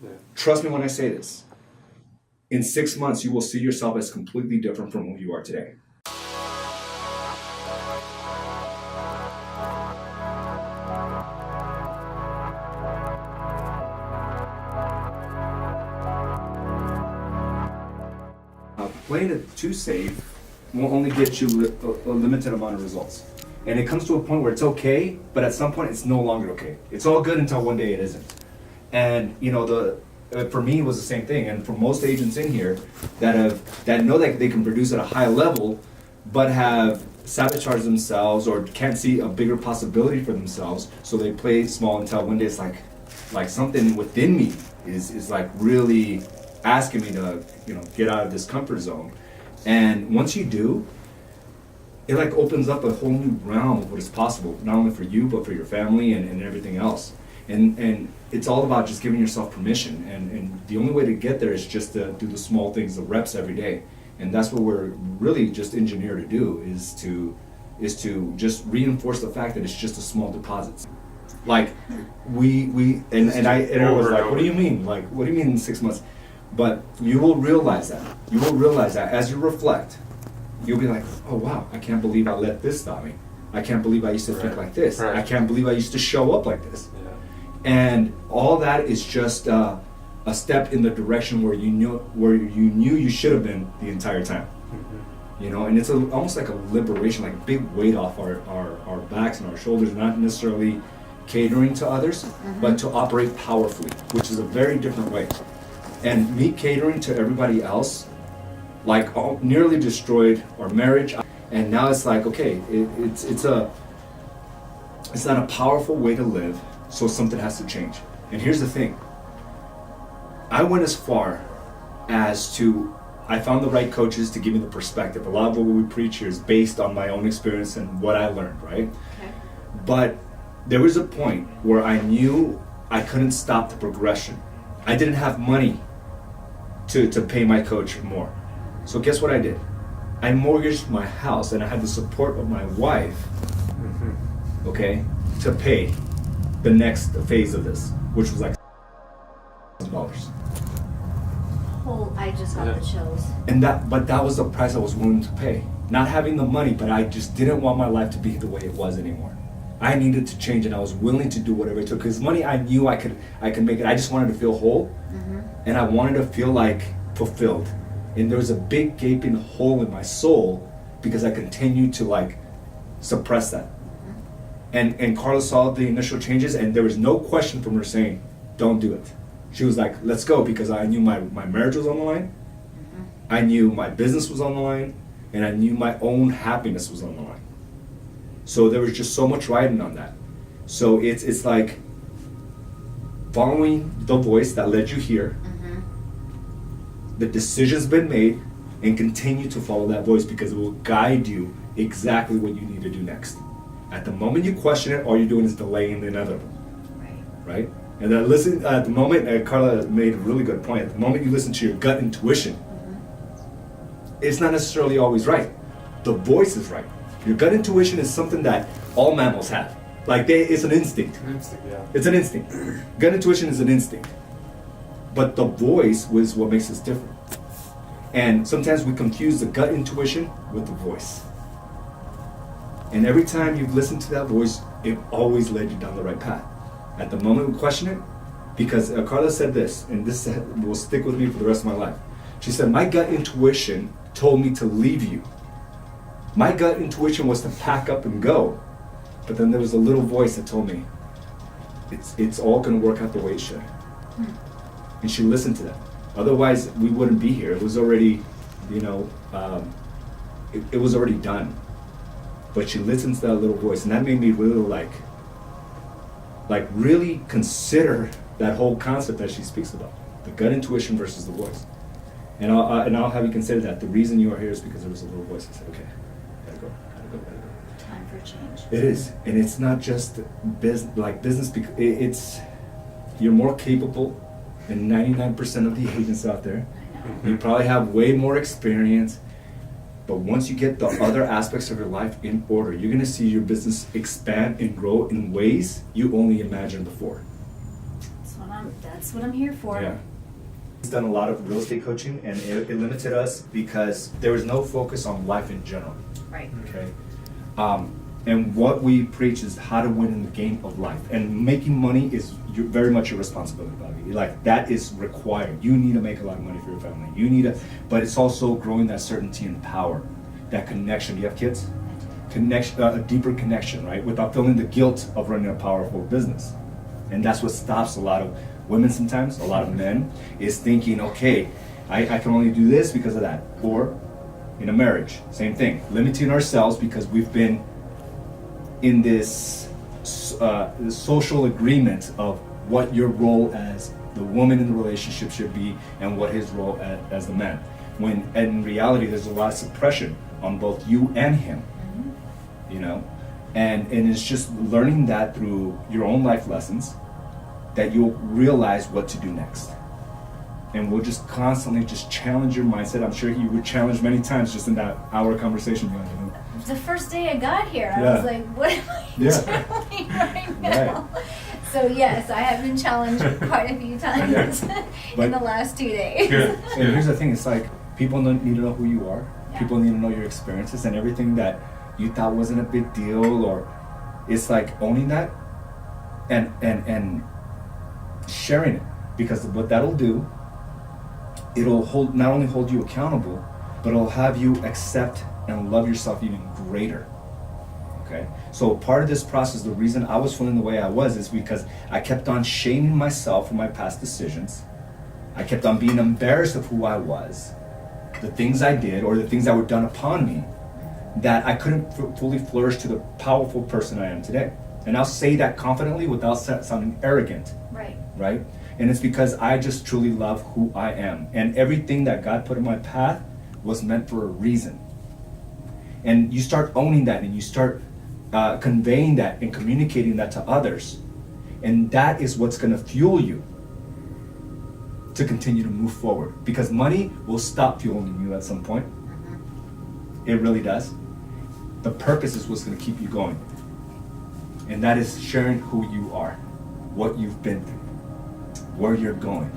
Yeah. Trust me when I say this. In 6 months, you will see yourself as completely different from who you are today. Playing it too safe will only get you a limited amount of results. And it comes to a point where it's okay, but at some point it's no longer okay. It's all good until one day it isn't. And you know, for me it was the same thing. And for most agents in here that know that they can produce at a high level, but have sabotaged themselves or can't see a bigger possibility for themselves, so they play small until one day it's like something within me is like really asking me to, you know, get out of this comfort zone. And once you do, it like opens up a whole new realm of what is possible, not only for you but for your family and everything else. And it's all about just giving yourself permission, and the only way to get there is just to do the small things, the reps every day. And that's what we're really just engineered to do, is to just reinforce the fact that it's just a small deposit. Like I was like, what do you mean? Like, what do you mean in 6 months? But you will realize that. You will realize that as you reflect, you'll be like, oh wow, I can't believe I let this stop me. I can't believe I used to think like this. Right. I can't believe I used to show up like this. Yeah. And all that is just a step in the direction where you knew you should have been the entire time. Mm-hmm. You know, and it's almost like a liberation, like a big weight off our backs and our shoulders, not necessarily catering to others, but to operate powerfully, which is a very different way. And me catering to everybody else, like nearly destroyed our marriage. And now it's like, okay, it's not a powerful way to live, so something has to change. And here's the thing. I went as far as to, I found the right coaches to give me the perspective. A lot of what we preach here is based on my own experience and what I learned, right? Okay. But there was a point where I knew I couldn't stop the progression. I didn't have money to pay my coach more. So guess what I did? I mortgaged my house, and I had the support of my wife, okay, to pay the next phase of this, which was like $1,000. I just got the chills. But that was the price I was willing to pay. Not having the money, but I just didn't want my life to be the way it was anymore. I needed to change, and I was willing to do whatever it took. Because money, I knew I could make it. I just wanted to feel whole, and I wanted to feel like fulfilled. And there was a big gaping hole in my soul because I continued to like suppress that. And Carla saw the initial changes, and there was no question from her saying, "Don't do it." She was like, "Let's go," because I knew my marriage was on the line. I knew my business was on the line, and I knew my own happiness was on the line. So there was just so much riding on that. So it's like following the voice that led you here. The decision's been made, and continue to follow that voice, because it will guide you exactly what you need to do next. At the moment you question it, all you're doing is delaying the inevitable. Right? And then listen, at the moment, Carla made a really good point. At the moment you listen to your gut intuition, it's not necessarily always right. The voice is right. Your gut intuition is something that all mammals have. Like it's an instinct. Yeah. It's an instinct. Gut intuition is an instinct. But the voice was what makes us different. And sometimes we confuse the gut intuition with the voice. And every time you've listened to that voice, it always led you down the right path. At the moment we question it, because Carla said this, and this will stick with me for the rest of my life. She said, my gut intuition told me to leave you. My gut intuition was to pack up and go. But then there was a little voice that told me, it's all going to work out the way it should. And she listened to that. Otherwise, we wouldn't be here. It was already, it was already done. But she listened to that little voice, and that made me really really consider that whole concept that she speaks about, the gut intuition versus the voice. And I'll have you consider that the reason you are here is because there was a little voice that said, okay, gotta go. Time for change. It is, and it's not just business. Because it's you're more capable than 99% of the agents out there. You probably have way more experience, but once you get the other aspects of your life in order, you're gonna see your business expand and grow in ways you only imagined before. That's what That's what I'm here for. Yeah. He's done a lot of real estate coaching, and it limited us because there was no focus on life in general. Right. Okay. And what we preach is how to win in the game of life. And making money is very much your responsibility, Bobby. Like, that is required. You need to make a lot of money for your family. You need to, but it's also growing that certainty and power, that connection. Do you have kids? Connection, a deeper connection, right? Without feeling the guilt of running a powerful business. And that's what stops a lot of women sometimes, a lot of men, is thinking, okay, I can only do this because of that. Or in a marriage, same thing. Limiting ourselves because we've been in this social agreement of what your role as the woman in the relationship should be and what his role as the man. When in reality, there's a lot of suppression on both you and him, you know? And it's just learning that through your own life lessons that you'll realize what to do next. And we'll just constantly just challenge your mindset. I'm sure you were challenged many times just in that hour conversation you had. The first day I got here, I Yeah. was like, what am I doing right now? Right. So yes, I have been challenged quite a few times But- in the last 2 days. And here's the thing, it's like people need to know who you are. Yeah. People need to know your experiences and everything that you thought wasn't a big deal, or it's like owning that and sharing it. Because what that'll do, it'll not only hold you accountable, but it'll have you accept and love yourself even greater. Okay? So part of this process, the reason I was feeling the way I was is because I kept on shaming myself for my past decisions. I kept on being embarrassed of who I was, the things I did, or the things that were done upon me, that I couldn't fully flourish to the powerful person I am today. And I'll say that confidently without sounding arrogant, Right. right? And it's because I just truly love who I am. And everything that God put in my path was meant for a reason. And you start owning that, and you start conveying that and communicating that to others. And that is what's going to fuel you to continue to move forward. Because money will stop fueling you at some point. It really does. The purpose is what's going to keep you going. And that is sharing who you are, what you've been through, where you're going.